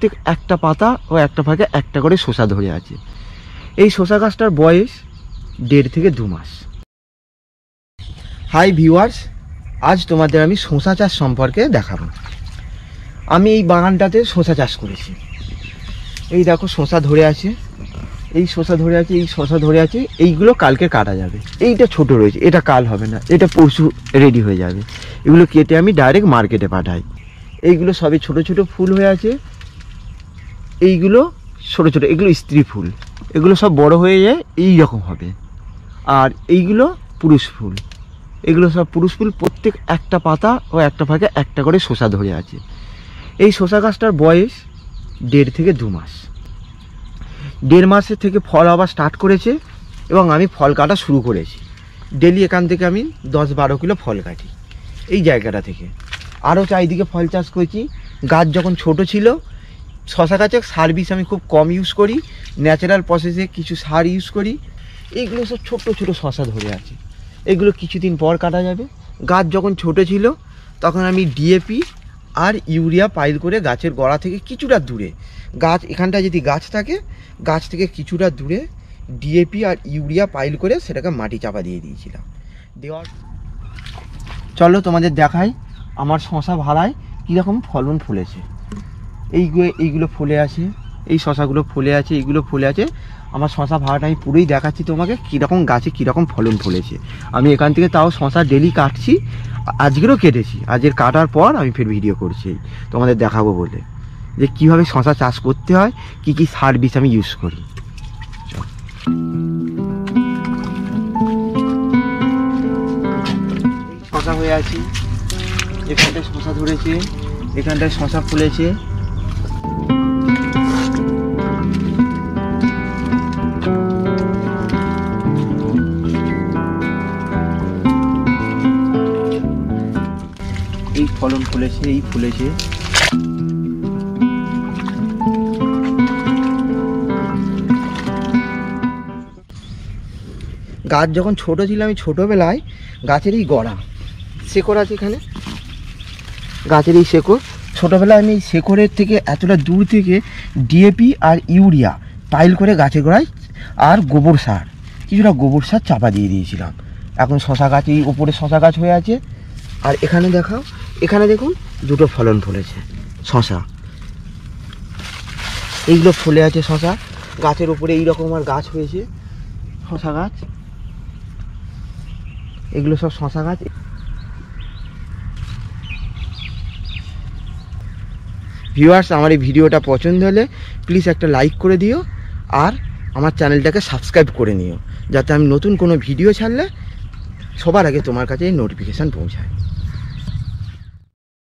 প্রত্যেক একটা পাতা ও একটা ভাগে একটা করে শসা ধরে আছে। এই শসা গাছটার বয়স 1.5 থেকে 2 মাস। হাই ভিউয়ার্স, আজ তোমাদের আমি শসা চাষ সম্পর্কে দেখাবো। আমি এই বাগানটাতে শসা চাষ করেছি। এই দেখো শসা ধরে আছে, এই শসা ধরে আছে, এই শসা ধরে আছে। এইগুলো কালকে কাটা যাবে। এইটা ছোট রয়েছে, এটা কাল হবে না, এটা পরশু রেডি হয়ে যাবে। এগুলো কেটে আমি ডাইরেক্ট মার্কেটে পাঠাই। এইগুলো সবই ছোট ছোট ফুল হয়ে আছে, এইগুলো ছোট ছোট, এগুলো স্ত্রী ফুল। এগুলো সব বড় হয়ে যায় এই রকম হবে। আর এইগুলো পুরুষ ফুল, এগুলো সব পুরুষ ফুল। প্রত্যেক একটা পাতা ও একটা ভাগে একটা করে শসা ধরে আছে। এই শসা গাছটার বয়স 1.5 থেকে 2 মাস। 1.5 মাসের থেকে ফল আবার স্টার্ট করেছে এবং আমি ফল কাটা শুরু করেছি। ডেলি এখান থেকে আমি 10-12 কিলো ফল কাটি এই জায়গাটা থেকে। আরও চারিদিকে ফল চাষ করেছি। গাছ যখন ছোট ছিল, শসা গাছে সার বিষ আমি খুব কম ইউজ করি, ন্যাচারাল প্রসেসে কিছু সার ইউজ করি। এইগুলো সব ছোট ছোট শসা ধরে আছে, এগুলো কিছুদিন পর কাটা যাবে। গাছ যখন ছোট ছিল তখন আমি ডিএপি আর ইউরিয়া পাইল করে গাছের গোড়া থেকে কিছুটা দূরে, গাছ এখানটা যদি গাছ থাকে, গাছ থেকে কিছুটা দূরে ডিএপি আর ইউরিয়া পাইল করে সেটাকে মাটি চাপা দিয়ে দিয়েছিলাম। দেওয়ার চলো তোমাদের দেখাই আমার শসা ভাড়ায় কীরকম ফলন ফলেছে। এইগুলো ফুলে আছে, এই শসাগুলো ফুলে আছে, এইগুলো ফুলে আছে। আমার শসা ভাড়াটা আমি পুরোই দেখাচ্ছি তোমাকে, কীরকম গাছে কীরকম ফলন ফলেছে। আমি এখান থেকে তাও শসা ডেলি কাটছি, আজকেরও কেটেছি। আজকের কাটার পর আমি ফের ভিডিও করছি তোমাদের দেখাবো বলে, যে কীভাবে শসা চাষ করতে হয়, কি কি সার বিষ আমি ইউজ করি। শসা হয়ে আছে, এখানটায় শসা ধরেছে, এখানটায় শসা ফুলেছে। এই ফলন ফুলেছে, এই ফুলেছে। গাছ যখন ছোট ছিল, আমি ছোটোবেলায় গাছের এই গোড়া শেকড় আছে এখানে, গাছের এই শেকড়, ছোটোবেলায় আমি এই শেকড়ের থেকে এতটা দূর থেকে ডিএপি আর ইউরিয়া পাইল করে গাছের গোড়ায় আর গোবর সার, কিছুটা গোবর সার চাপা দিয়ে দিয়েছিলাম। এখন শসা গাছ, এই উপরে শসা গাছ হয়ে আছে। আর এখানে দেখাও, এখানে দেখুন দুটো ফলন ফলেছে শসা, এইগুলো ফুলে আছে শসা গাছের উপরে। এইরকম আর গাছ হয়েছে শসা গাছ, এগুলো সব শসা গাছ। ভিউয়ার্স, আমার এই ভিডিওটা পছন্দ হলে প্লিজ একটা লাইক করে দিও, আর আমার চ্যানেলটাকে সাবস্ক্রাইব করে নিও, যাতে আমি নতুন কোনো ভিডিও ছাড়লে সবার আগে তোমার কাছে এই নোটিফিকেশান পৌঁছায়।